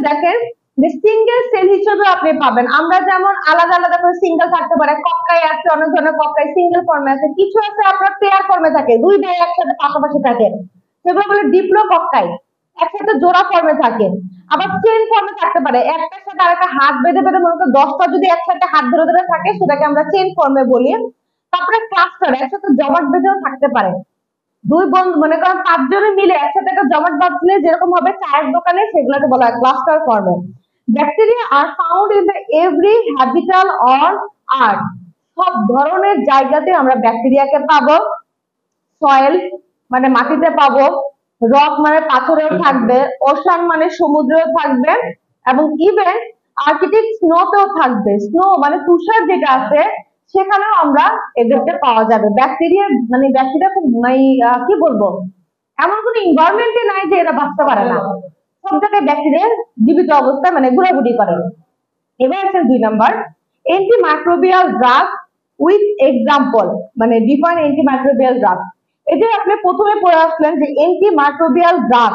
দেখেন যে single cell হিসেবে আপনি পাবেন। আমরা যেমন আলাদা আলাদা করে সিঙ্গেল থাকতে পারে, কক্কাই আছে, অনেক ধরনের কক্কাই সিঙ্গেল ফর্মে আছে, কিছু আছে আপনার পেয়ার ফর্মে থাকে, দুই ভাই একসাথে পাশাপাশি থাকে, সেগুলো বলে ডিপ্লো কক্কাই, একসাথে জোড়া ফর্মে থাকে। আবার চেন ফর্মে থাকতে পারে, একটার সাথে আরেকটা হাত বেঁধে বেঁধে, মনে করো 10টা যদি একসাথে হাত ধরে ধরে থাকে সেটাকে আমরা চেন ফর্মে বলি। তারপরে ক্লাস্টার, একসাথে জমাট বেঁধেও থাকতে পারে, দুই বন্ধু মনে করেন 5 জনে মিলে একসাথে একটা জমাট বাঁধলে যেরকম হবে চায়ের দোকানে, সেগুলোকে বলা হয় ক্লাস্টার ফর্মে। Bacteria are found in the every habitat on earth, সব ধরনের জায়গাতে আমরা ব্যাকটেরিয়াকে পাবো। সয়েল মানে মাটিতে পাবো, রক মানে পাথরেও থাকবে, ওশান মানে সমুদ্রেও থাকবে, এবং ইভেন আর্কটিক স্নোতেও থাকবে। স্নো মানে তুষার যেটা আছে সেখানেও আমরা এদেরকে পাওয়া যাবে। ব্যাকটেরিয়া মানে ব্যাকটেরিয়া খুব কি বলবো, এমন কোন এনভায়রনমেন্টে নাই যে এরা বাঁচতে পারে না, সব জায়গায় ব্যাকটেরিয়া জীবিত অবস্থায় মানে ঘোরাঘুরি করে। এবার আছে 2 number, antimicrobial drug with example, মানে ডিফাইন অ্যান্টিমাইক্রোবিয়াল ড্রাগ। এটা আপনি প্রথমে পড়ে আসলেন যে অ্যান্টিমাইক্রোবিয়াল ড্রাগ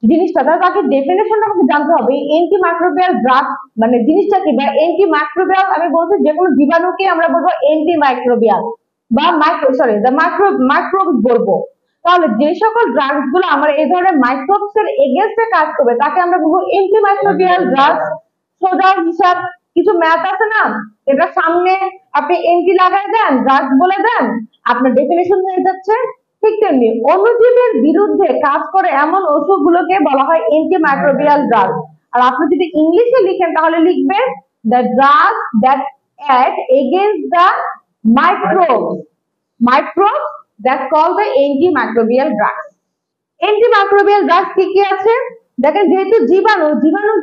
জিনিসটা, তাকে ডেফিনেশনটা আমাকে জানতে হবে। অ্যান্টিমাইক্রোবিয়াল ড্রাগ মানে জিনিসটা কি, বা অ্যান্টিমাইক্রোবিয়াল আমি বলছি যে কোনো জীবাণুকে আমরা বলবো অ্যান্টিমাইক্রোবিয়াল, বা মাইক্রোবস বলবো। তাহলে যে সকল ড্রাগস গুলো আমার এই ধরনের মাইক্রোবস এর এগেইনস্টে কাজ করবে তাকে আমরা বলবো অ্যান্টিমাইক্রোবিয়াল ড্রাগস। সোজা হিসাব, কিছু ম্যাথ আছে না, এটা সামনে আপনি এন্টি লাগাই দেন, ড্রাগস বলে দেন, আপনার ডেফিনেশন হয়ে যাচ্ছে। ঠিক তেমনি অণুজীবের বিরুদ্ধে কাজ করে এমন ওষুধগুলোকে বলা হয় অ্যান্টিমাইক্রোবিয়াল ড্রাগ। আর আপনি যদি ইংলিশে লিখেন তাহলে লিখবেন the drug that act against the microbes that call the antimicrobial drug. Antimicrobial drug কি কি আছে দেখেন, যেহেতু জীবাণু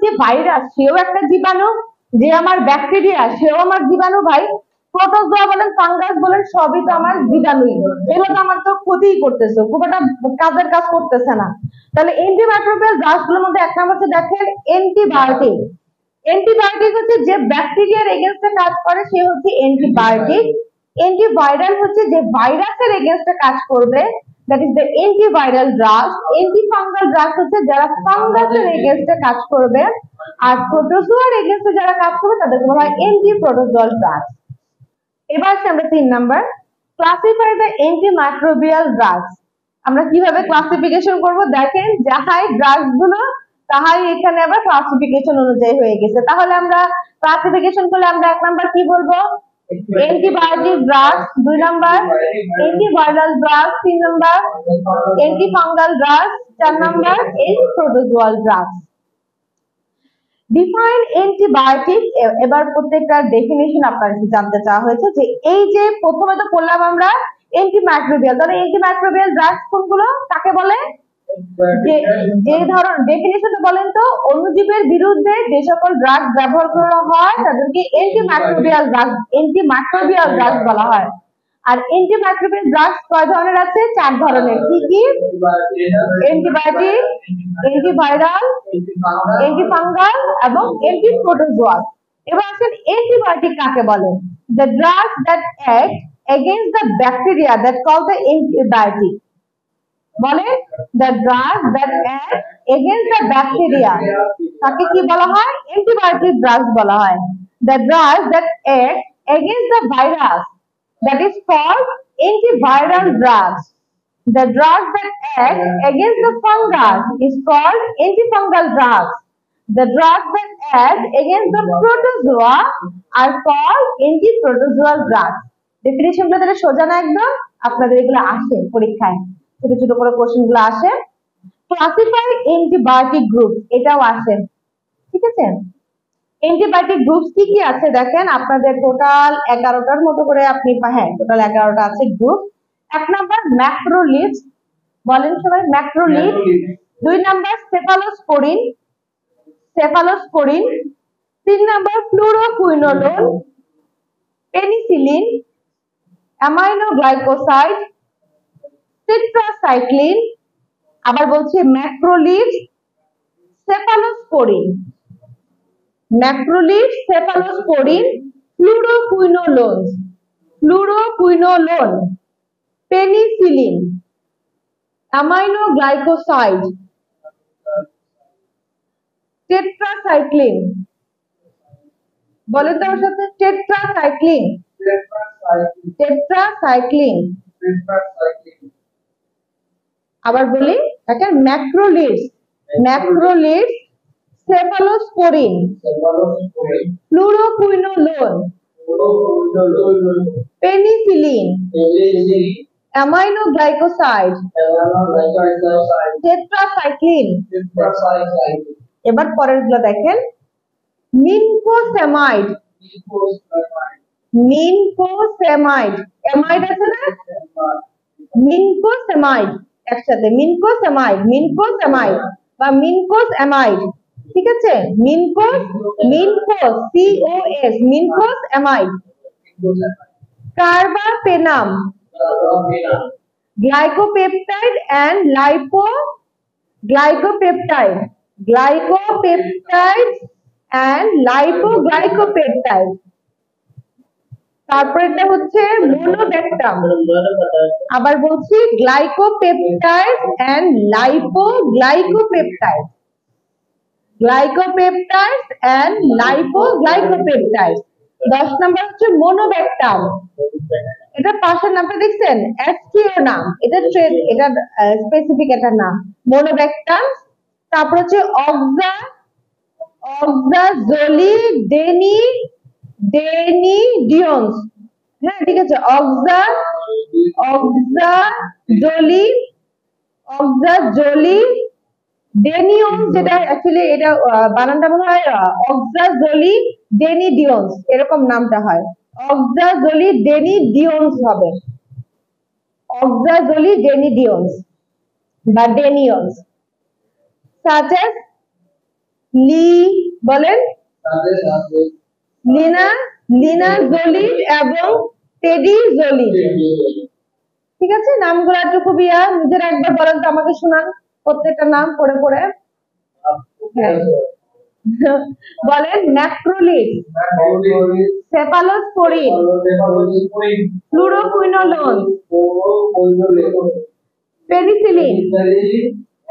যে ভাইরাস সেও একটা জীবাণু, যে আমার ব্যাকটেরিয়া সেও আমার জীবাণু ভাই, প্রোটোজোয়া বলেন ফাঙ্গাস বলেন সবই তো আমার জীবাণুই, এগুলো তো আমার তো ক্ষতিই করতেছে, খুব একটা কাজের কাজ করতেছে না। তাহলে অ্যান্টিমাইক্রোবিয়াল ড্রাগস গুলোর মধ্যে এক নম্বর হচ্ছে দেখেন অ্যান্টিবায়োটিক। অ্যান্টিবায়োটিক হচ্ছে যে ব্যাকটেরিয়ার এগেইনস্টে কাজ করে সে হচ্ছে অ্যান্টিবায়োটিক। অ্যান্টিভাইরাল হচ্ছে যে ভাইরাসের এগেইনস্টে কাজ করবে, that is the antiviral drug. Antifungal drug হচ্ছে যারা ফাঙ্গাসের এগেইনস্টে কাজ করবে, আর প্রোটোজোয়ার এগেইনস্টে যারা কাজ করবে তাদেরকে বলা হয় অ্যান্টিপ্রোটোজোয়াল ড্রাগ। এবার আসছে আমরা 3 number, classify the antimicrobial drugs. আমরা কিভাবে ক্লাসিফিকেশন করব দেখেন, যাহাই ড্রাগস গুলো তাহাই এখানে আবার ক্লাসিফিকেশন অনুযায়ী হয়ে গেছে। তাহলে আমরা ক্লাসিফিকেশন করলে আমরা 1 নাম্বার কি বলবো, antibiotic drugs, 2 number antiviral drugs, 3 number antifungal drugs, 4 number antiprotozoal drugs. Define antibiotic, এবার প্রত্যেকটা ডেফিনিশন আপনার জানতে চাওয়া হয়েছে। যে এই যে প্রথমে তো বললাম আমরা অ্যান্টিমাইক্রোবিয়াল, তাহলে অ্যান্টিমাইক্রোবিয়াল ড্রাগস কোনগুলো কাকে বলে, যে ধরনের ডেফিনিশনটা বলেন তো, অণুজীবের বিরুদ্ধে যে সকল ড্রাগস ব্যবহার করা হয় তাদেরকে অ্যান্টিমাইক্রোবিয়াল ড্রাগস বলা হয়। আর অ্যান্টিমাইক্রোবিয়াল ড্রাগস কয় ধরনের আছে, 4 ধরনের। কি কি, অ্যান্টিবায়োটিক, অ্যান্টিভাইরাল, অ্যান্টিফাঙ্গাল এবং অ্যান্টিপ্রোটোজোয়াল। এবার আসেন অ্যান্টিবায়োটিক কাকে বলে, the drugs that act against the bacteria that call the antibiotic. বলে the drugs that act against the bacteria তাকে কি বলা হয়, অ্যান্টিবায়োটিক ড্রাগস বলা হয়। The drugs that act against the virus that is called antiviral drugs. The drugs that act against the fungus is called antifungal drugs. The drugs that act against the protozoa are called antiprotozoal drugs. Definition গুলো তাহলে সোজা না একদম, আপনাদের এগুলো আসে পরীক্ষায়, ছোট ছোট করে কোশ্চেন গুলো আসে। ক্লাসিফাই অ্যান্টিবায়োটিক গ্রুপ, এটাও আসে, ঠিক আছে। অ্যান্টিবায়োটিক গ্রুপস কি কি আছে দেখেন, আপনাদের টোটাল 11টার মতো করে আপনি, হ্যাঁ টোটাল 11টা আছে গ্রুপ। 1 নাম্বার ম্যাক্রোলিডস, বলেন সবাই macrolide. 2 number cephalosporin, 3 number fluoroquinolone, penicillin, aminoglycoside, tetracycline. আবার বলছি macrolides, cephalosporin, macrolide, cephalosporin, fluoroquinolone, penicillin, aminoglycoside, tetracycline, বলেন তো আমার সাথে, টেট্রাসাইক্লিন। টেট্রাসাইক্লিন। আবার বলি, দেখেন macrolides, macrolides, cephalosporin, fluoroquinolone, penicillin, aminoglycoside, tetracycline. এবার পরের গুলো দেখেন, মিনকোসেমাইড, মিনকোসেমাইড, অ্যামাইড আছে না, মিনকোসেমাইড, একসাথে মিনকোসেমাইড, মিনকোসেমাইড বা মিনকোসঅ্যামাইড, ঠিক আছে, lincos, lincos, COS, lincosamide. Carbapenem, glycopeptide and glycopeptide, glycopeptide and lipoglycopeptide. তারপরেটা হচ্ছে মোনোব্যাকটাম, আবার বলছি glycopeptide and lipoglycopeptide, glycopeptide and lipoglycopeptide. 10 number হচ্ছে মোনোব্যাকটাম, এটা পাশের নামটা দেখছেন, এসটিও নাম, এটা এটা স্পেসিফিক একটা নাম, মোনোব্যাকটাম। তারপর হচ্ছে অক্সাজোলিডেনিডিয়ন্স, হ্যাঁ ঠিক আছে, অক্সাজোলিডেনিয়ন্স, যেটা অ্যাকচুয়ালি এটা বানানটা মনে হয় অক্সাজোলিডেনিডিয়ন্স, এরকম নামটা হয়, অক্সাজোলিডেনিডিয়ন্স হবে, অক্সাজোলিডেনিডিয়ন্স বা ডেনিয়ন্স। such as বলেন, লিনাজোলিড এবং টেডিজোলিড, ঠিক আছে। নামগুলো একটু খুবই নিজেরা একবার বলেন তো, আমাকে শোনান প্রত্যেকটা নাম পড়ে পড়ে। বলেন, macrolide, cephalosporin, fluoroquinolone, penicillin,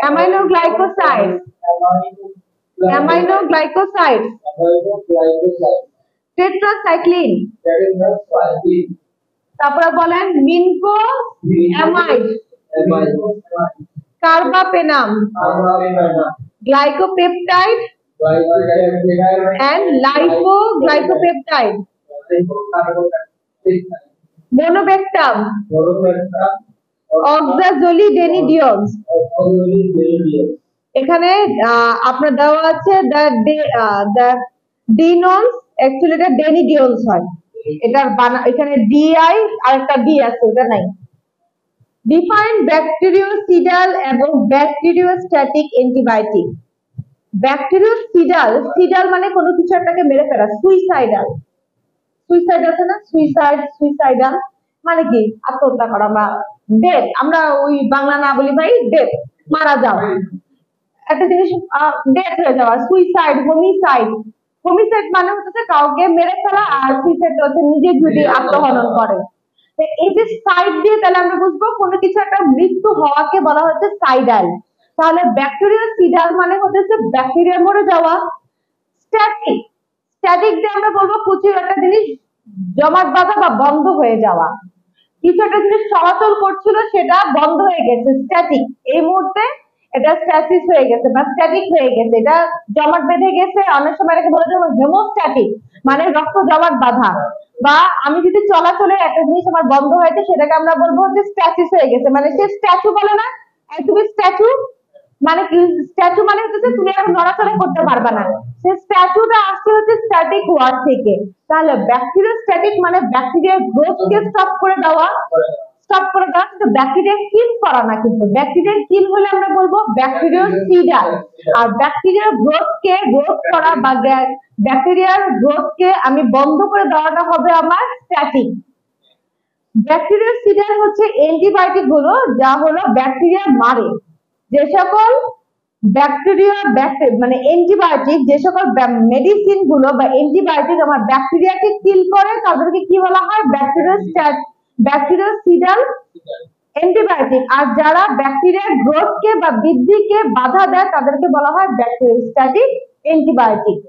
aminoglycoside, tetracycline, তারপরে বলেন মিনকোসঅ্যামাইড, carbapenem, গ্লাইকোপেপটাইড and lipoglycopeptide, monovectum, oxazolidinedione। এখানে আপনার দেওয়া আছে the denons, অ্যাকচুয়ালি এটা ডেনিডিয়ন্স হয়, এটার এখানে DI আর একটা D আছে, ওটা নাই। ডিফাইন ব্যাকটেরিওসিডাল এবং ব্যাকটেরিওস্ট্যাটিক অ্যান্টিবায়োটিক। ব্যাকটেরিওসিডাল, সিডাল মানে কোনো কিছু একটাকে মেরে ফেলা, সুইসাইডাল, সুইসাইড আছে না, সুইসাইডাল মানে কি আত্মহত্যা করা বা ডেথ, আমরা ওই বাংলা না বলি ভাই, ডেথ, মারা যাওয়া, একটা জিনিস ডেথ হয়ে যাওয়া, সুইসাইড, হোমিসাইড। হোমিসাইড মানে হচ্ছে কাউকে মেরে ফেলা, আর সুইসাইড হচ্ছে নিজে যদি আত্মহনন করে। এই যে সাইড দিয়ে তাহলে আমরা বুঝবো কোনো কিছু একটা মৃত্যু হওয়াকে বলা হচ্ছে সাইডাল। তাহলে ব্যাকটেরিওসিডাল মানে হচ্ছে ব্যাকটেরিয়া মরে যাওয়া। স্ট্যাটিক, স্ট্যাটিক দিয়ে আমরা বলবো কিছু একটা জিনিস জমাট বাঁধা বা বন্ধ হয়ে যাওয়া, কিছু একটা জিনিস চলাচল করছিল সেটা বন্ধ হয়ে গেছে, স্ট্যাটিক, এই মুহূর্তে এটা স্ট্যাসিস হয়ে গেছে বা স্ট্যাটিক হয়ে গেছে, এটা জমাট বেঁধে গেছে। অনেক সময় এটাকে বলা যায় হেমোস্ট্যাটিক, মানে রক্ত জমাট বাঁধা, বা আমি যদি চলাচলে একটা জিনিস আমার বন্ধ হয়েছে সেটাকে আমরা বলবো যে স্ট্যাসিস হয়ে গেছে, মানে সে স্ট্যাচু বলে না, তুমি স্ট্যাচু মানে কি, স্ট্যাচু মানে হচ্ছে তুমি এখন নড়াচড়া করতে পারবে না, সে স্ট্যাচুটা আসছে হচ্ছে স্ট্যাটিক ওয়ার্ড থেকে। তাহলে ব্যাকটেরিওস্ট্যাটিক মানে ব্যাকটেরিয়ার গ্রোথকে স্টপ করে দেওয়া, কিন্তু ব্যাকটেরিয়া কিল করা না, কিন্তু ব্যাকটেরিয়া কিল হলে আমরা বলবো ব্যাকটেরিওসিডাল, আর ব্যাকটেরিয়ার গ্রোথকে গ্রোথ করা বা ব্যাকটেরিয়ার গ্রোথকে আমি বন্ধ করে দেওয়াটা হবে আমার স্ট্যাটিক। ব্যাকটেরিওসিডাল হচ্ছে অ্যান্টিবায়োটিক গুলো যা হলো ব্যাকটেরিয়া মারে, যে সকল ব্যাকটেরিয়া মানে অ্যান্টিবায়োটিক, যে সকল মেডিসিন গুলো বা অ্যান্টিবায়োটিক আমার ব্যাকটেরিয়াকে কিল করে তাদেরকে কি বলা হয়, ব্যাকটেরিওসিডাল অ্যান্টিবায়োটিক। আর যারা ব্যাকটেরিয়ার গ্রোথকে বা বৃদ্ধিকে বাধা দেয় তাদেরকে বলা হয় bacteriostatic antibiotic.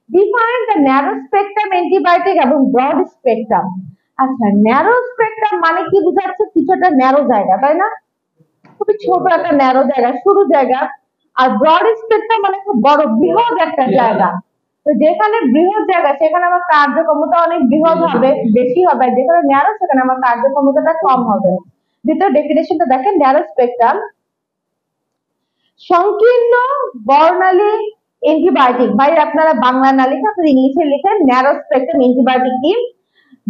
Define the narrow spectrum antibiotic এবং ব্রড স্পেকট্রাম। আচ্ছা, ন্যারো স্পেকট্রাম মানে কি বোঝাচ্ছে? কিছু একটা ন্যারো জায়গা, তাই না? খুবই ছোট একটা ন্যারো জায়গা, সরু জায়গা। আর ব্রড স্পেকট্রাম মানে খুব বড় বৃহৎ একটা জায়গা। তো যেখানে বৃহৎ জায়গা সেখানে আমার কার্যক্ষমতা অনেক বৃহৎ হবে, বেশি হবে, আর যেখানে ন্যারো সেখানে আমার কার্যক্ষমতাটা কম হবে। দ্বিতীয় ডেফিনেশনটা দেখেন, ন্যারো স্পেকট্রাম সংকীর্ণ বর্ণালী অ্যান্টিবায়োটিক। ভাই আপনারা বাংলা না লিখে আপনারা ইংলিশে লিখেন। ন্যারো স্পেকট্রাম অ্যান্টিবায়োটিক কি?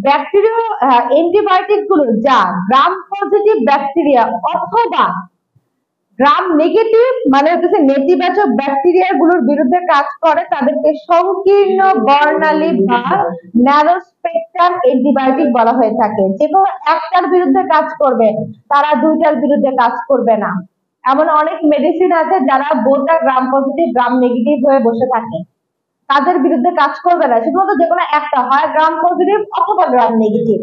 ব্যাকটেরিয়া অ্যান্টিবায়োটিক গুলো যা গ্রাম পজিটিভ ব্যাকটেরিয়া অথবা গ্রাম নেগেটিভ মানে হচ্ছে নেতিবাচক ব্যাকটেরিয়া গুলোর বিরুদ্ধে কাজ করে তাদেরকে সংকীর্ণ বর্ণালী বা ন্যারো স্পেকট্রাম অ্যান্টিবায়োটিক বলা হয়ে থাকে। যে কোনো একটার বিরুদ্ধে কাজ করবে, তারা দুইটার বিরুদ্ধে কাজ করবে না। এমন অনেক মেডিসিন আছে যারা বোধটা গ্রাম পজিটিভ গ্রাম নেগেটিভ হয়ে বসে থাকে, তাদের বিরুদ্ধে কাজ করবে না, শুধুমাত্র যে কোনো একটা, হয় গ্রাম পজিটিভ অথবা গ্রাম নেগেটিভ।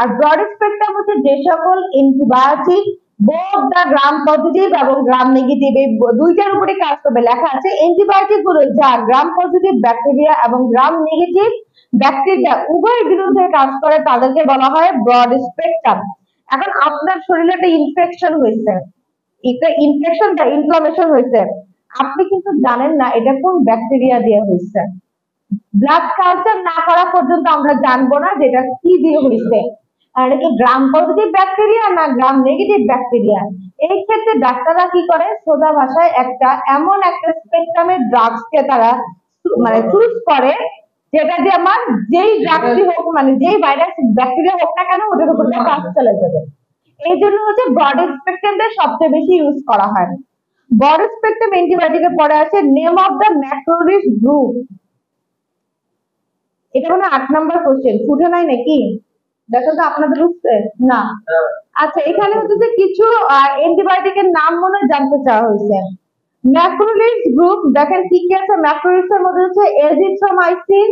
আর ব্রড স্পেকট্রাম হচ্ছে যে সকল অ্যান্টিবায়োটিক বোথ দা গ্রাম পজিটিভ এবং গ্রাম নেগেটিভ এই দুইটার উপরে কাজ করবে। লেখা আছে অ্যান্টিবায়োটিক গুলো যা গ্রাম পজিটিভ ব্যাকটেরিয়া এবং গ্রাম নেগেটিভ ব্যাকটেরিয়া উভয়ের বিরুদ্ধে কাজ করে তাদেরকে বলা হয় ব্রড স্পেকট্রাম। এখন আপনার শরীরে একটা ইনফেকশন হয়েছে, এটা ইনফেকশন বা ইনফ্লামেশন হয়েছে, আপনি কিন্তু জানেন না এটা কোন ব্যাকটেরিয়া দিয়ে হয়েছে। ব্লাড কালচার না করা পর্যন্ত আমরা জানবো না যে এটা কি দিয়ে হয়েছে, আর এটা কি গ্রাম পজিটিভ ব্যাকটেরিয়া না গ্রাম নেগেটিভ ব্যাকটেরিয়া। এই ক্ষেত্রে ডাক্তাররা কি করে, সোজা ভাষায় একটা এমন একটা স্পেকট্রামের ড্রাগস কে তারা মানে চুজ করে যেটা দিয়ে আমার যেই ড্রাগসই হোক মানে যেই ভাইরাস ব্যাকটেরিয়া হোক না কেন ওটার উপর দিয়ে কাজ চলে যাবে। এই জন্য হচ্ছে ব্রড স্পেকট্রামটা সবচেয়ে বেশি ইউজ করা হয়। ব্রড স্পেকট্রাম অ্যান্টিবায়োটিকের পরে আছে নেম অফ দ্য ম্যাক্রোলিস গ্রুপ। এটা মানে 8 নম্বর কোশ্চেন, ফুটে নাই নাকি? দেখো তো আপনাদের উঠছে না? আচ্ছা, এখানে হচ্ছে যে কিছু অ্যান্টিবায়োটিকের নাম মনে হয় জানতে চাওয়া হয়েছে। ম্যাক্রোলিস গ্রুপ দেখেন কি কি আছে। ম্যাক্রোলিসের মধ্যে হচ্ছে এজিথ্রোমাইসিন।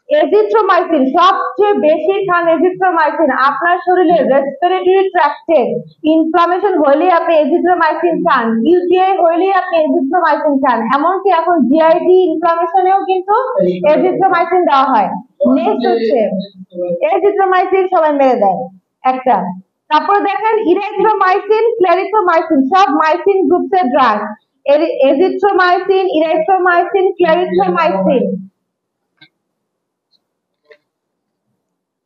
এজিথ্রোমাইসিন সবচেয়ে বেশি খান এজিথ্রোমাইসিন। আপনার শরীরে রেসপিরেটরি ট্র্যাক্টে ইনফ্লামেশন হইলে আপনি এজিথ্রোমাইসিন খান, ইউটিআই হইলে আপনি এজিথ্রোমাইসিন খান, এমনকি এখন জিআইটি ইনফ্লামেশনেও কিন্তু এজিথ্রোমাইসিন দেওয়া হয়। নেক্সট হচ্ছে এজিথ্রোমাইসিন সবাই মেরে দেয় একটা। তারপর দেখেন ইরাইথ্রোমাইসিন, ক্লেরিথ্রোমাইসিন সব মাইসিন গ্রুপের ড্রাগ। Azithromycin, erythromycin, ক্লেরিথ্রোমাইসিন।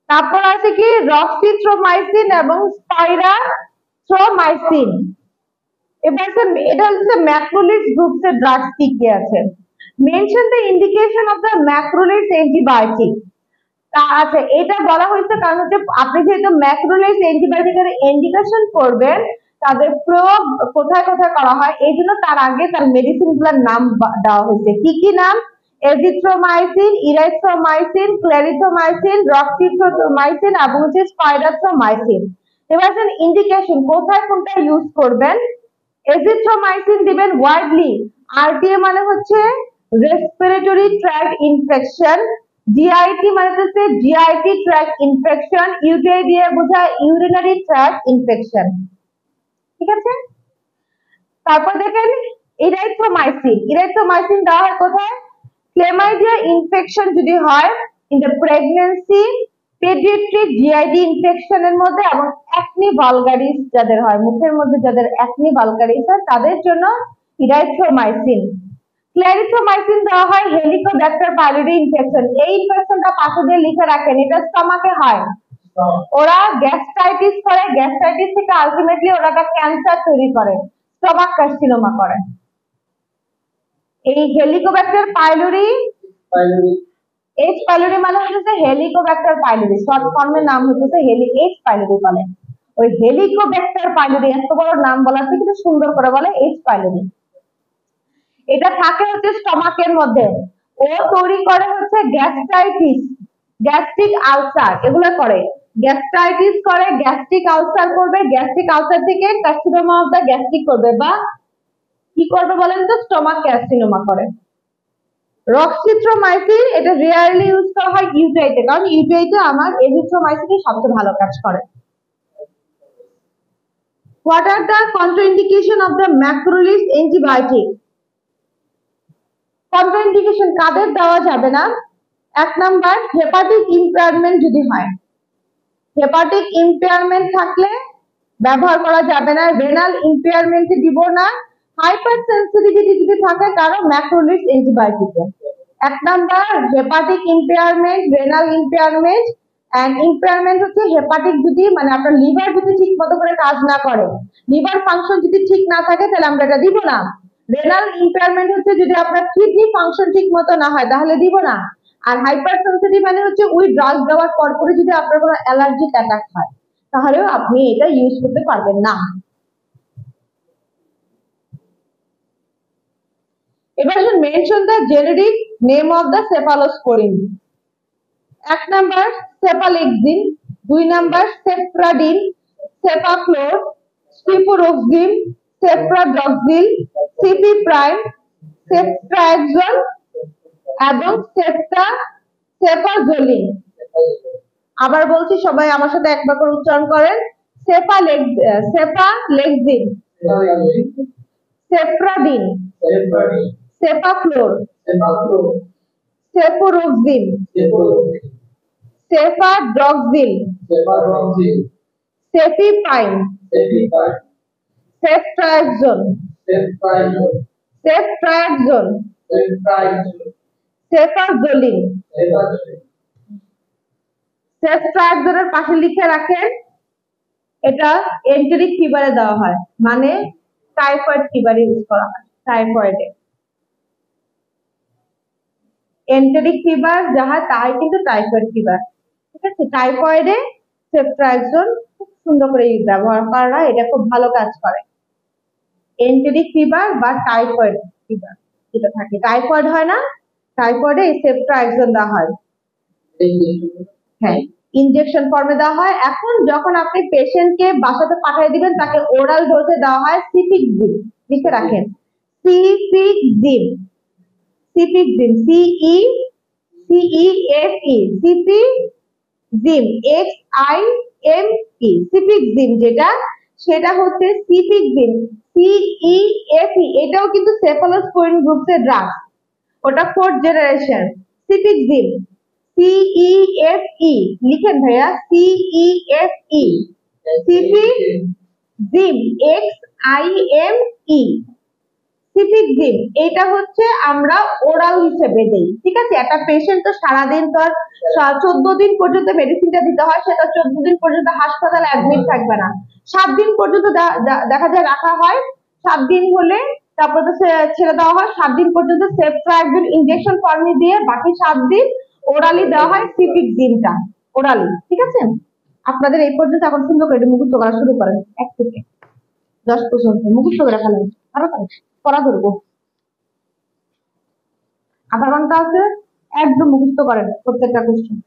তারপর আছে কি রক্সিথ্রোমাইসিন এবং স্পাইরাথ্রোমাইসিন। এবার এটা হচ্ছে ম্যাক্রোলিস গ্রুপস এর ড্রাগস কি কি আছে। Mention the indication of the macrolides antibiotic. তা আছে, এটা বলা হয়েছে কারণ হচ্ছে আপনি যেহেতু ম্যাক্রোলিস অ্যান্টিবায়োটিকের ইন্ডিকেশন করবেন, তাদের প্রয়োগ কোথায় কোথায় করা হয়, এই জন্য তার আগে তার মেডিসিন গুলোর নাম দেওয়া হয়েছে। কি কি নাম? এজিথ্রোমাইসিন, ইরাইথ্রোমাইসিন, ক্লেরিথ্রোমাইসিন, রক্সিথ্রোমাইসিন এবং হচ্ছে স্পাইরাথ্রোমাইসিন। এবার ইন্ডিকেশন কোথায় কোনটা ইউজ করবেন। এজিথ্রোমাইসিন দিবেন ওয়াইডলি। আরটিএ মানে হচ্ছে রেসপিরেটরি ট্র্যাক্ট ইনফেকশন, জিআইটি মানে হচ্ছে জিআইটি ট্র্যাক্ট ইনফেকশন, ইউটিআই দিয়ে বোঝায় ইউরিনারি ট্র্যাক্ট ইনফেকশন। ঠিক আছে? তারপর দেখেন ইরাইথ্রোমাইসিন। ইরাইথ্রোমাইসিন দেওয়া হয় কোথায়? ক্লেমাইডিয়া ইনফেকশন যদি হয়, in the pregnancy, paediatric GID ইনফেকশনের মধ্যে এবং অ্যাকনি ভালগারিস যাদের হয়, মুখের মধ্যে যাদের অ্যাকনি ভালগারিস হয় তাদের জন্য ইরাইথ্রোমাইসিন। ক্লেরিথ্রোমাইসিন দেওয়া হয় হেলিকোব্যাক্টার পাইলোরি ইনফেকশন। এই ইনফেকশনটা পাশে দিয়ে লিখে রাখেন, এটা স্টমাকে হয়। ওরা গ্যাস্ট্রাইটিস করে, গ্যাস্ট্রাইটিস থেকে আলটিমেটলি ওরা একটা ক্যান্সার তৈরি করে, স্টমাক কার্সিনোমা করে। এই হেলিকোব্যাক্টার পাইলোরি, এইচ পাইলোরি মানে হচ্ছে হেলিকোব্যাক্টার পাইলোরি, শর্ট ফর্মের নাম হচ্ছে এইচ পাইলোরি বলে। ওই হেলিকোব্যাক্টার পাইলোরি এত বড় নাম বলার থেকে একটু সুন্দর করে বলে এইচ পাইলোরি। এটা থাকে হচ্ছে স্টমাকের মধ্যে, ও তৈরি করে হচ্ছে গ্যাস্ট্রাইটিস, গ্যাস্ট্রিক আলসার, এগুলো করে। গ্যাস্ট্রাইটিস করে, গ্যাস্ট্রিক আলসার করবে, গ্যাস্ট্রিক আলসার থেকে কার্সিনোমা অফ দ্য গ্যাস্ট্রিক করবে, বা কি করবে বলেন তো, স্টমাক কার্সিনোমা করে। রক্সিথ্রোমাইসিন এটা রেয়ারলি ইউজ করা হয় ইউটিআইতে, কারণ ইউটিআইতে আমার এজিথ্রোমাইসিন সবচেয়ে ভালো কাজ করে। What are the contraindication of the macrolide antibiotic? Contraindication কাদের দেওয়া যাবে না? 1 নাম্বার হেপাটিক ইম্পেয়ারমেন্ট যদি হয়, হেপাটিক ইম্পেয়ারমেন্ট থাকলে ব্যবহার করা যাবে না। রেনাল ইম্পেয়ারমেন্টে দিব না। হাইপার সেন্সিটিভিটি যদি থাকে কারো ম্যাক্রোলিডস অ্যান্টিবায়োটিকে। 1 number hepatic impairment, renal impairment and impairment হচ্ছে হেপাটিক যদি মানে আপনার লিভার যদি ঠিক মতো করে কাজ না করে, লিভার ফাংশন যদি ঠিক না থাকে তাহলে আমরা এটা দিব না। রেনাল ইম্পেয়ারমেন্ট হচ্ছে যদি আপনার কিডনি ফাংশন ঠিক মতো না হয় তাহলে দিব না। আর হাইপার সেন্সিটিভ মানে হচ্ছে ওই ড্রাগ দেওয়ার পর পরে যদি আপনার কোনো অ্যালার্জিক অ্যাটাক হয় তাহলেও আপনি এটা ইউজ করতে পারবেন না। এবার আসুন mention the generic name of the cephalosporin. 1 number cephalexin, 2 number cefradine, cefaclor, cefuroxime, cefadroxil, cefepime, ceftriaxone এবং সেফাজোলিন। আবার বলছি, সবাই আমার সাথে একবার করে উচ্চারণ করেন। Cephalexin, cefradine, cefaclor, cefuroxime, cefadroxil, cefepime, ceftriaxone, cefazolin. সেফট্রাক্সলের পাশে লিখে রাখেন এটা এন্টেরিক ফিভারে দেওয়া হয়, মানে টাইফয়েড ফিভারে ইউজ করা হয়। টাইফয়েডে এন্টেরিক ফিভার যাহা তাই কিন্তু টাইফয়েড ফিভার, ঠিক আছে। টাইফয়েডে সেফট্রাক্সল খুব সুন্দর করে ব্যবহার করা হয়, এটা খুব ভালো কাজ করে। এন্টেরিক ফিভার বা টাইফয়েড ফিভার যেটা থাকে, টাইফয়েড হয় না, টাইফয়েডে এই সেফট্রাক্সল দেওয়া হয়। হ্যাঁ, ইনজেকশন ফর্মে দেওয়া হয়। এখন যখন আপনি পেশেন্টকে বাসাতে পাঠিয়ে দিবেন তাকে ওরাল ডোজে দেওয়া হয় সিফিক্সিন। লিখে রাখেন সিফিক্সিন, সিফিক্সিন, CEFE, সিফিক্সিন, XIME, সিফিক্সিন যেটা সেটা হচ্ছে সিফিক্সিন, CEFE। এটাও কিন্তু সেফালোস্পোরিন গ্রুপের ড্রাগ, ওটা 4th জেনারেশন। সিফিক্সিন, CEFE লিখেন ভাইয়া, CEFE, সিফিক্সিন, XIME, সিফিক্সিন। এটা হচ্ছে আমরা ওরাল হিসেবে দেই, ঠিক আছে। একটা পেশেন্ট তো সারাদিন তো 14 দিন পর্যন্ত মেডিসিনটা দিতে হয়, সেটা 14 দিন পর্যন্ত হাসপাতালে অ্যাডমিট থাকবে না, 7 দিন পর্যন্ত দেখা যায় রাখা হয়। 7 দিন হলে তারপর তো ছেড়ে দেওয়া হয়। 7 দিন পর্যন্ত সেফট্রাক্সল ইনজেকশন ফর্মে দিয়ে বাকি 7 দিন ওরালি দেওয়া হয় সিফিক্সিনটা, ওরালি, ঠিক আছে। আপনাদের এই পর্যন্ত এখন সুন্দর করে মুখস্থ করা শুরু করেন, 1 থেকে 10 পর্যন্ত মুখস্থ করে ফেলেন, তাড়াতাড়ি পড়া ধরবো। আধা ঘন্টা আছে, একদম মুখস্থ করেন প্রত্যেকটা কোশ্চেন।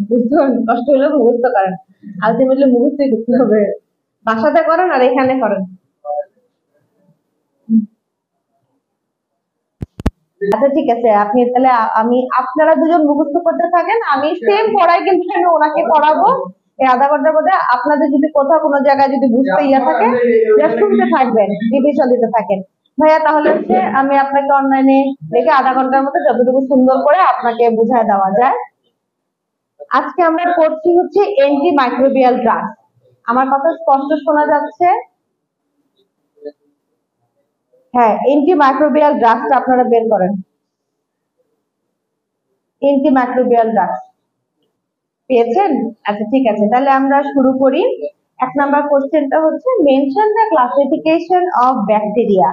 বুঝতে কষ্ট হলে মুখস্থ করেন, আলটিমেটলি মুখস্থই করতে হবে। বাসাতে করেন আর এখানে করেন। আচ্ছা ঠিক আছে, আপনি তাহলে আপনারা দুজন মুখস্থ করতে থাকেন, আমি সেম পড়াই কিন্তু আমি ওনাকে পড়াবো। এই আধা ঘন্টার মধ্যে আপনাদের যদি কোথাও কোনো জায়গায় যদি বুঝতে ইয়া থাকে শুনতে থাকবেন, রিভিশন দিতে থাকেন। ভাইয়া তাহলে হচ্ছে আমি আপনাকে অনলাইনে দেখে আধা ঘন্টার মধ্যে যতটুকু সুন্দর করে আপনাকে বুঝায় দেওয়া যায়। আজকে আমরা করছি হচ্ছে অ্যান্টি মাইক্রোবিয়াল ড্রাগ। আমার কথা স্পষ্ট শোনা যাচ্ছে? হ্যাঁ, অ্যান্টি মাইক্রোবিয়াল ড্রাগসটা আপনারা বের করেন। অ্যান্টি মাইক্রোবিয়াল ড্রাগস পেয়েছেন? আচ্ছা ঠিক আছে, তাহলে আমরা শুরু করি। 1 নাম্বার কোশ্চেনটা হচ্ছে mention the classification of bacteria.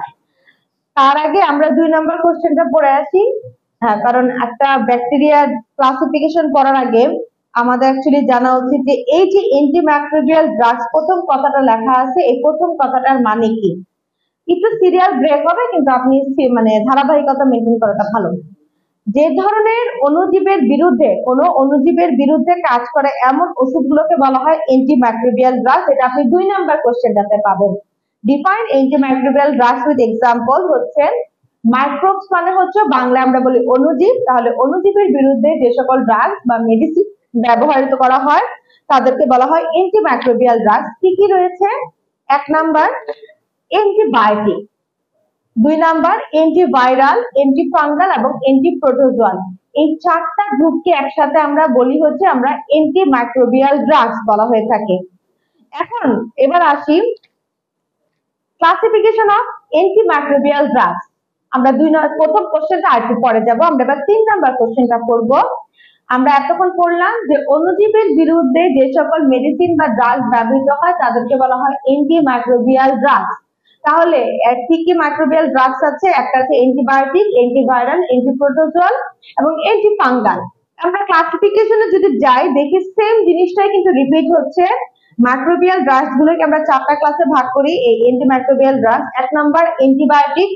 তার আগে আমরা 2 নাম্বার কোশ্চেনটা পড়ে আসি। হ্যাঁ, কারণ একটা ব্যাকটেরিয়া ক্লাসিফিকেশন পড়ার আগে আমাদের অ্যাকচুয়ালি জানা উচিত যে এই যে অ্যান্টিমাইক্রোবিয়াল ড্রাগস প্রথম কথাটা লেখা আছে, এই প্রথম কথাটার মানে কি। একটু সিরিয়াল ব্রেক হবে, কিন্তু আপনি মানে ধারাবাহিকতা মেনটেন করাটা ভালো। যে ধরনের অণুজীবের বিরুদ্ধে কোনো অণুজীবের বিরুদ্ধে কাজ করে এমন ওষুধগুলোকে বলা হয় অ্যান্টিমাইক্রোবিয়াল ড্রাগ। এটা আপনি 2 নাম্বার কোশ্চেনটাতে পাবেন। Define antimicrobial drugs with example হচ্ছে মাইক্রোবস মানে হচ্ছে বাংলা আমরা বলি অণুজীব, তাহলে অণুজীবের বিরুদ্ধে যে সকল ড্রাগস বা মেডিসিন ব্যবহৃত করা হয় তাদেরকে বলা হয় অ্যান্টিমাইক্রোবিয়াল ড্রাগস। কি কি রয়েছে? 1 number antibiotic, 2 number antiviral, antifungal এবং অ্যান্টিপ্রোটোজোয়াল। এই 4টা গ্রুপকে একসাথে আমরা বলি হচ্ছে আমরা অ্যান্টিমাইক্রোবিয়াল ড্রাগস বলা হয়ে থাকে। এখন এবার আসি ক্লাসিফিকেশন অফ অ্যান্টিমাইক্রোবিয়াল ড্রাগস। আমরা প্রথম কোশ্চেনটা আর একটু পরে যাব, আমরা এবার 3 নাম্বার কোশ্চেনটা করব। আমরা এতক্ষণ পড়লাম যে অণুজীবের বিরুদ্ধে যে সকল মেডিসিন বা ড্রাগস ব্যবহৃত হয় তাদেরকে বলা হয় অ্যান্টিমাইক্রোবিয়াল ড্রাগস। তাহলে কি কি মাইক্রোবিয়াল ড্রাগস আছে? একটা আছে অ্যান্টিবায়োটিক, অ্যান্টিভাইরাল, অ্যান্টিপ্রোটোজোয়াল এবং অ্যান্টিফাঙ্গাল। আমরা ক্লাসিফিকেশনে যদি যাই দেখি সেম জিনিসটাই কিন্তু রিপিট হচ্ছে। মাইক্রোবিয়াল ড্রাগস গুলোকে আমরা 4টা ক্লাসে ভাগ করি এই antimicrobial drugs. 1 number antibiotic,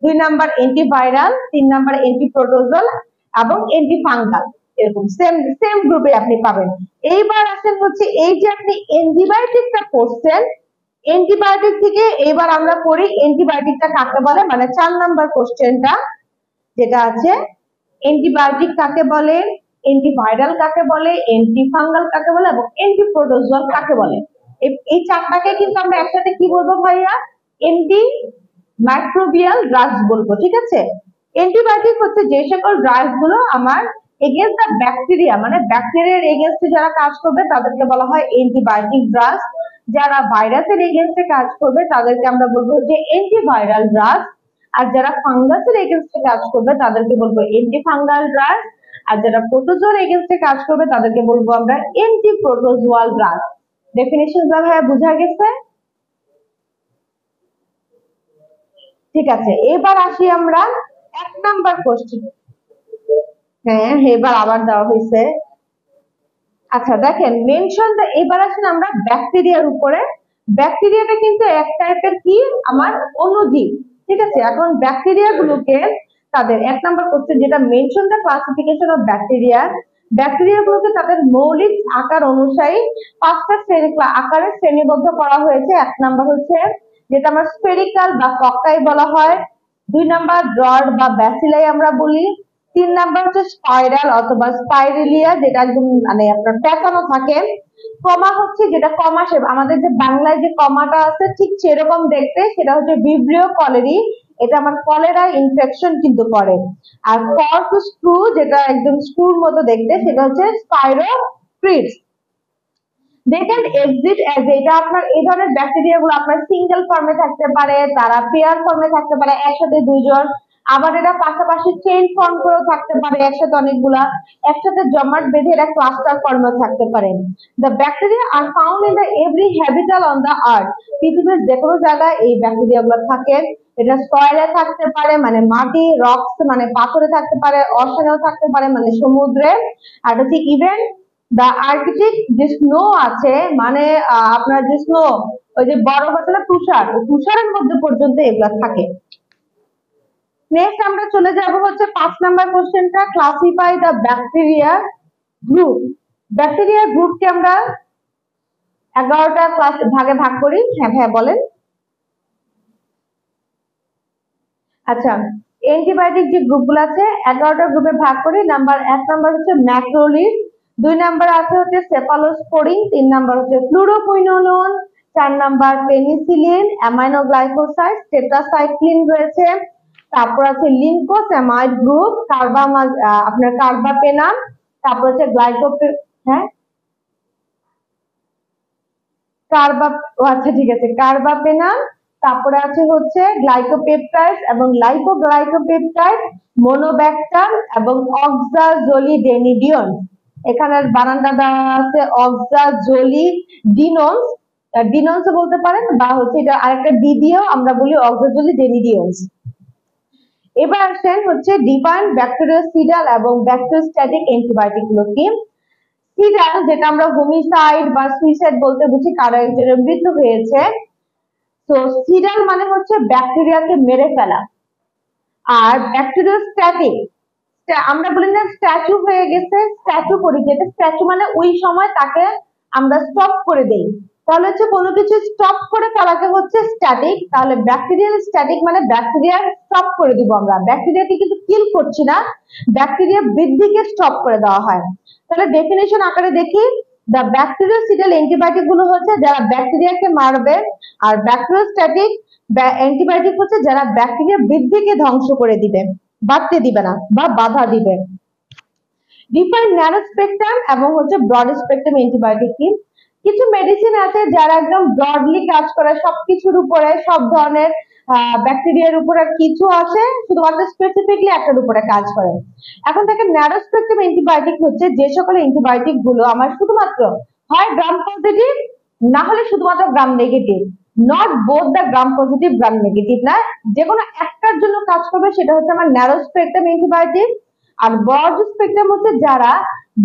2 number antiviral, 3 number antiprotozoal এবং অ্যান্টিফাঙ্গাল। এরকম সেম সেম গ্রুপে আপনি পাবেন। এইবার আসেন হচ্ছে এই যে আপনি অ্যান্টিবায়োটিকটা পড়ছেন, অ্যান্টিবায়োটিক থেকে এবার আমরা পড়ি অ্যান্টিবায়োটিকটা কাকে বলে, মানে 4 নাম্বার কোশ্চেনটা যেটা আছে অ্যান্টিবায়োটিক কাকে বলে, অ্যান্টিভাইরাল কাকে বলে, অ্যান্টিফাঙ্গাল কাকে বলে এবং অ্যান্টিপ্রোটোজোয়াল কাকে বলে। এই 4টাকে কিন্তু আমরা একসাথে কি বলবো ভাইয়া? অ্যান্টি মাইক্রোবিয়াল ড্রাগস বলবো, ঠিক আছে? অ্যান্টিবায়োটিক হচ্ছে যে সকল ড্রাগস গুলো আমার এগেইনস্ট দ্য ব্যাকটেরিয়া, মানে ব্যাকটেরিয়ার এগেইনস্টে যারা কাজ করবে তাদেরকে বলা হয় অ্যান্টিবায়োটিক ড্রাগস। যারা ভাইরাসের এগেইনস্টে কাজ করবে তাদেরকে আমরা বলবো যে অ্যান্টিভাইরাল ড্রাগস। আর যারা ফাঙ্গাসের এগেইনস্টে কাজ করবে তাদেরকে বলবো অ্যান্টিফাঙ্গাল ড্রাগস। আর যারা প্রোটোজোয়ার এগেইনস্টে কাজ করবে তাদেরকে বলবো আমরা অ্যান্টিপ্রোটোজোয়াল ড্রাগস। ডেফিনিশনটা ভাইয়া বোঝা গেছে? ঠিক আছে, এবার আসি আমরা 1 নাম্বার কোশ্চেন। হ্যাঁ, এবার আবার দেওয়া হয়েছে। আচ্ছা দেখেন মেনশন দা, এবার আসেন আমরা ব্যাকটেরিয়ার উপরে। ব্যাকটেরিয়াটা কিন্তু এক টাইপের কি আমার অণুজীব, ঠিক আছে? এখন ব্যাকটেরিয়া গুলোকে তাদের 1 নাম্বার কোশ্চেন যেটা mention the classification of bacteria. Bacteria গুলোকে তাদের মৌলিক আকার অনুসারে 5টা আকারে শ্রেণীবদ্ধ করা হয়েছে। 1 নাম্বার হচ্ছে যেটা আমরা স্ফেরিক্যাল বা কক্কাই বলা হয়, 2 নাম্বার রড বা ব্যাসিলাই আমরা বলি, 3 নাম্বার হচ্ছে স্পাইরাল অথবা স্পাইরেলিয়া যেটা একদম মানে আপনার পেঁচানো থাকে, কমা হচ্ছে যেটা কমা শেপ, আমাদের যে বাংলায় যে কমাটা আছে ঠিক সেরকম দেখতে, সেটা হচ্ছে ভিব্রিও কলেরি, এটা আমার কলেরা ইনফেকশন কিন্তু করে। আর কর্ক স্ক্রু যেটা একদম স্ক্রুর মতো দেখতে, সেটা হচ্ছে স্পাইরোক্রিটস। দে ক্যান এক্সিট অ্যাজ, এটা আপনার এই ধরনের ব্যাকটেরিয়া গুলো আপনার সিঙ্গেল ফর্মে থাকতে পারে, তারা পেয়ার ফর্মে থাকতে পারে একসাথে 2 জন, আবার এরা পাশাপাশি চেইন ফর্ম করেও থাকতে পারে একসাথে অনেকগুলা, একসাথে জমাট বেঁধে এরা ক্লাস্টার ফর্মেও থাকতে পারে। The bacteria are found in the every habitat on the earth, পৃথিবীর যে কোনো জায়গায় এই ব্যাকটেরিয়া গুলো থাকে। এটা সয়েলে থাকতে পারে মানে মাটি, রক্স মানে পাথরে থাকতে পারে, ওশানেও থাকতে পারে মানে সমুদ্রে, আর হচ্ছে ইভেন দা আর্কটিক যে স্নো আছে মানে আপনার যে স্নো, ওই যে বরফ আছে না তুষার, তুষারের মধ্যে পর্যন্ত এগুলা থাকে। নেক্সট আমরা চলে যাব হচ্ছে 5 নাম্বার কোশ্চেনটা, ক্লাসিফাই দা ব্যাকটেরিয়া গ্রুপ। ব্যাকটেরিয়া গ্রুপকে আমরা 11টা ক্লাস ভাগে ভাগ করি। হ্যাঁ হ্যাঁ বলেন। আচ্ছা, অ্যান্টিবায়োটিক যে গ্রুপগুলো আছে 11টা গ্রুপে ভাগ করি। 1 নাম্বার হচ্ছে ম্যাক্রোলিড, 2 নাম্বার আছে হচ্ছে সেফালোস্পোরিন, 3 নাম্বার হচ্ছে fluoroquinolone, 4 number penicillin, aminoglycoside, tetracycline রয়েছে, তারপর আছে লিনকোসেমাইড গ্রুপ, আপনার কার্বাপেনাম, তারপর হচ্ছে আচ্ছা ঠিক আছে কার্বাপেনাম, তারপরে আছে হচ্ছে গ্লাইকোপেপটাইড এবং লাইপোগ্লাইকোপেপটাইড, মোনোব্যাক্টাম এবং অক্সাজোলিডেনিডিয়ন। এখানে বানানটা দেওয়া আছে অক্সাজোলিডিনন্স, ডিনন্স বলতে পারেন বা হচ্ছে এটা আরেকটা ডি দিয়েও আমরা বলি অক্সাজোলিডেনিডিয়ন্স। এবার আসেন হচ্ছে ডিফাইন ব্যাকটেরিওসিডাল এবং ব্যাকটেরিওস্ট্যাটিক অ্যান্টিবায়োটিক গুলো কি। সিডাল যেটা আমরা হোমিসাইড বা সুইসাইড বলতে বুঝি, কারো একজনের মৃত্যু হয়েছে, তো সিডাল মানে হচ্ছে ব্যাকটেরিয়াকে মেরে ফেলা। আর ব্যাকটেরিওস্ট্যাটিক আমরা বলি না স্ট্যাচু হয়ে গেছে, স্ট্যাচু করি, যেটা স্ট্যাচু মানে ওই সময় তাকে আমরা স্টপ করে দেই, তাহলে হচ্ছে কোনো কিছু স্টপ করে ফেলাকে হচ্ছে স্ট্যাটিক। তাহলে ব্যাকটেরিয়াল স্ট্যাটিক মানে ব্যাকটেরিয়া স্টপ করে দিব, আমরা ব্যাকটেরিয়াকে কিন্তু কিল করছি না, ব্যাকটেরিয়া বৃদ্ধিকে স্টপ করে দেওয়া হয়। তাহলে ডেফিনেশন আকারে দেখি, দ্য ব্যাকটেরিওসিডাল অ্যান্টিবায়োটিক গুলো হচ্ছে যারা ব্যাকটেরিয়াকে মারবে, আর ব্যাকটেরিওস্ট্যাটিক অ্যান্টিবায়োটিক হচ্ছে যারা ব্যাকটেরিয়া বৃদ্ধিকে ধ্বংস করে দিবে, বাড়তে দিবে না বা বাধা দিবে। ডিফারেন্ট ন্যারো স্পেকট্রাম এবং হচ্ছে ব্রড স্পেকট্রাম অ্যান্টিবায়োটিক কি? কিছু মেডিসিন আছে যারা একদম ব্রডলি কাজ করে সবকিছুর উপরে, সব ধরনের ব্যাকটেরিয়ার উপরে, কিছু আছে শুধুমাত্র স্পেসিফিকলি একটার উপরে কাজ করে। এখন থেকে ন্যারো স্পেকট্রাম অ্যান্টিবায়োটিক হচ্ছে যে সকল অ্যান্টিবায়োটিক গুলো আমার শুধুমাত্র হয় গ্রাম পজিটিভ না হলে শুধুমাত্র gram negative, not both the gram positive gram negative না, যে কোনো একটার জন্য কাজ করবে, সেটা হচ্ছে আমার ন্যারো স্পেকট্রাম অ্যান্টিবায়োটিক। আর ব্রড স্পেকট্রাম হচ্ছে যারা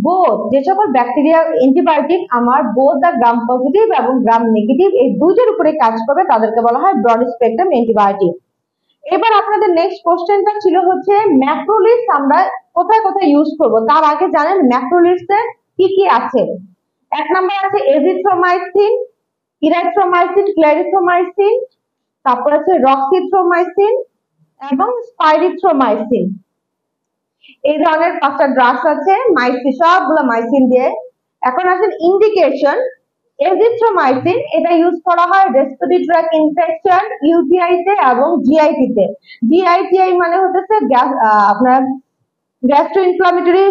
বোথ, যে সকল ব্যাকটেরিয়া অ্যান্টিবায়োটিক আমার বোথ দা গ্রাম পজিটিভ এবং গ্রাম নেগেটিভ এই দুইটার উপরে কাজ করবে তাদেরকে বলা হয় ব্রড স্পেকট্রাম অ্যান্টিবায়োটিক। এবার আপনাদের নেক্সট কোশ্চেনটা ছিল হচ্ছে ম্যাক্রোলিডস আমরা কোথায় কোথায় ইউজ করব, তার আগে জানেন ম্যাক্রোলিডস এর কি কি আছে। এক নাম্বার আছে এজিথ্রোমাইসিন, ইরাইথ্রোমাইসিন, ক্লেরিথ্রোমাইসিন, তারপর আছে রক্সিথ্রোমাইসিন এবং স্পাইরিথ্রোমাইসিন। এই ধরনের 5টা ড্রাগস আছে, মাইসিন সবগুলো মাইসিন দিয়ে। এখন আসেন ইন্ডিকেশন। এজিথ্রোমাইসিন এটা ইউজ করা হয় রেসপিরেটরি ট্র্যাক্ট ইনফেকশন, ইউটিআই তে এবং জিআইটি তে। জিআইটিআই মানে হচ্ছে আপনার gastro inflammatory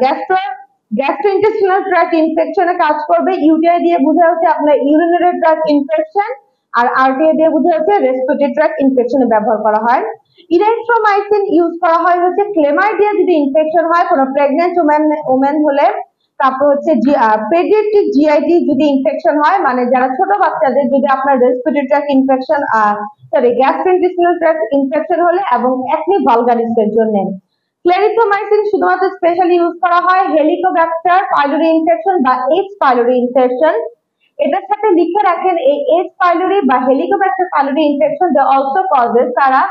gastro gastrointestinal tract ইনফেকশনে কাজ করবে। ইউটিআই দিয়ে বোঝা হচ্ছে আপনার ইউরিনারি ট্র্যাক্ট ইনফেকশন, আর আরটিআই দিয়ে বোঝা হচ্ছে রেসপিরেটরি ট্র্যাক্ট ইনফেকশনে ব্যবহার করা হয়। ইরাইথ্রোমাইসিন ইউজ করা হয় হচ্ছে ক্লেমাইডিয়া যদি ইনফেকশন হয় কোনো প্রেগন্যান্ট ওমেন হলে, তারপর হচ্ছে পেডিয়াট্রিক জিআইটি যদি ইনফেকশন হয়, মানে যারা ছোট বাচ্চাদের যদি আপনার respiratory tract infection sorry gastrointestinal tract infection হলে, এবং অ্যাকনি ভালগারিসের জন্য। ক্লেরিথ্রোমাইসিন শুধুমাত্র স্পেশালি ইউজ করা হয় হেলিকোব্যাক্টার পাইলোরি ইনফেকশন বা এইচ পাইলোরি ইনফেকশন। এটার সাথে লিখে রাখেন এই এইচ পাইলোরি বা Helicobacter pylori infection they also causes, তারা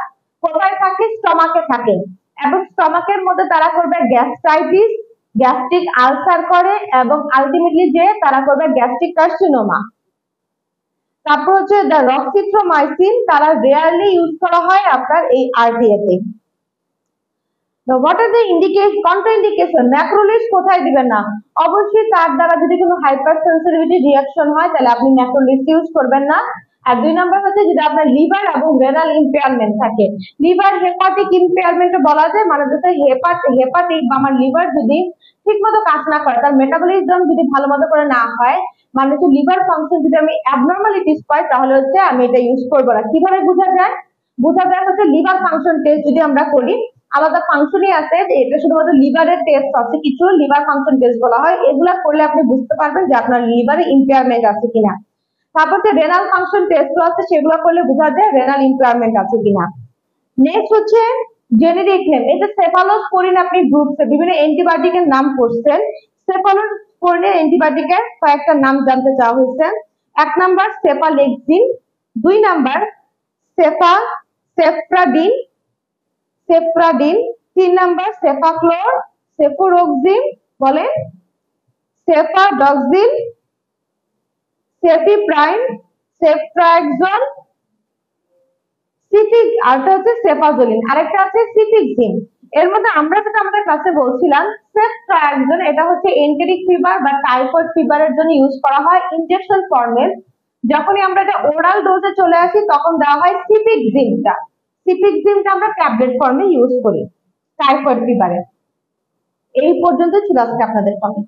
কোথায় থাকে? স্টমাকে থাকে, এবং স্টমাকের মধ্যে তারা করবে গ্যাস্ট্রাইটিস, গ্যাস্ট্রিক আলসার করে, এবং আলটিমেটলি যে তারা করবে গ্যাস্ট্রিক কার্সিনোমা। তারপর হচ্ছে দ্য রক্সিথ্রোমাইসিন, তারা রেয়ারলি ইউজ করা হয় আপনার এই আরটিএ তে। What are the indication, contraindication? ম্যাক্রোলিডস কোথায় দিবেন না? অবশ্যই তার দ্বারা যদি কোনো হাইপার সেন্সিটিভিটি রিঅ্যাকশন হয় তাহলে আপনি ম্যাক্রোলিডস ইউজ করবেন না। আর 2 নাম্বার হচ্ছে যদি আপনার লিভার এবং রেনাল ইম্পেয়ারমেন্ট থাকে। লিভার হেপাটিক ইম্পেয়ারমেন্ট বলা যায়, মানে হচ্ছে হেপাটিক বা আমার লিভার যদি ঠিকমতো কাজ না করে, তার মেটাবলিজম যদি ভালো মতো করে না হয়, মানে হচ্ছে লিভার ফাংশন যদি আমি অ্যাবনরমালিটিস পাই, তাহলে হচ্ছে আমি এটা ইউজ করব না। কিভাবে বোঝা যায়? বোঝা যায় হচ্ছে লিভার ফাংশন টেস্ট যদি আমরা করি, আলাদা ফাংশনই আছে, এটা শুধুমাত্র লিভারের টেস্ট আছে, কিছু লিভার ফাংশন টেস্ট বলা হয়, এগুলা করলে আপনি বুঝতে পারবেন যে আপনার লিভারে ইম্পেয়ারমেন্ট আছে কিনা। তারপর যে রেনাল ফাংশন টেস্ট আছে, সেগুলো করলে বোঝা যায় রেনাল ইম্পেয়ারমেন্ট আছে কিনা। নেক্সট হচ্ছে জেনেরিক নেম। এই যে সেফালোস্পোরিন আপনি গ্রুপসে বিভিন্ন অ্যান্টিবায়োটিকের নাম পড়ছেন, সেফালোস্পোরিনের অ্যান্টিবায়োটিকের কয়েকটা নাম জানতে চাওয়া হয়েছে। 1 number cephalexin, 2 number cefradine, 3 number cefaclor, cefuroxime বলেন, সেফাডক্সিল, সেফিপ্রাইন, সেফট্রাক্সল, সিফিক, আরটা হচ্ছে সেফাজোলিন, আরেকটা আছে সিফিক্সিন। এর মধ্যে আমরা যেটা আমাদের ক্লাসে বলছিলাম সেফট্রাক্সল, এটা হচ্ছে এন্টেরিক ফিভার বা টাইফয়েড ফিভারের জন্য ইউজ করা হয় ইনজেকশন ফর্মে। যখনই আমরা এটা ওরাল ডোজে চলে আসি তখন দেওয়া হয় সিফিক্সিনটা। সিফিক্সিনটা আমরা ট্যাবলেট ফর্মে ইউজ করি টাইফয়েড ফিভারে। এই পর্যন্ত ছিল আজকে আপনাদের টপিক।